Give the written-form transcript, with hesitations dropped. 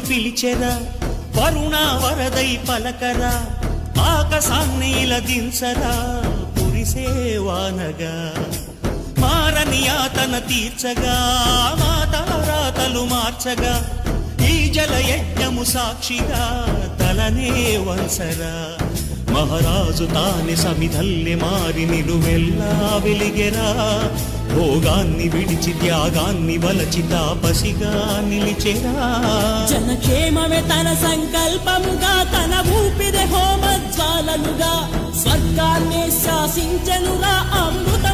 పిలిచెరా వరుణ వరదై పలకరా ఆకాశాన్నిల దించరా కురిసేవానగా మారని యాతన తీర్చగా మాతారాతలు మార్చగా ఈ జలయజ్ఞము సాక్షిగా తలనే వంసరా మహారాజు తాని సమిధల్లె మారి నిలువెల్లా వెలిగెరా భోగాన్ని విడిచి త్యాగాన్ని వలచి తాపసిగా నిలిచెరా జనక్షేమమే తన సంకల్పముగా తన ఊపిరి హోమజ్వాలలుగా స్వర్గాన్ని శాసించనురా అమృత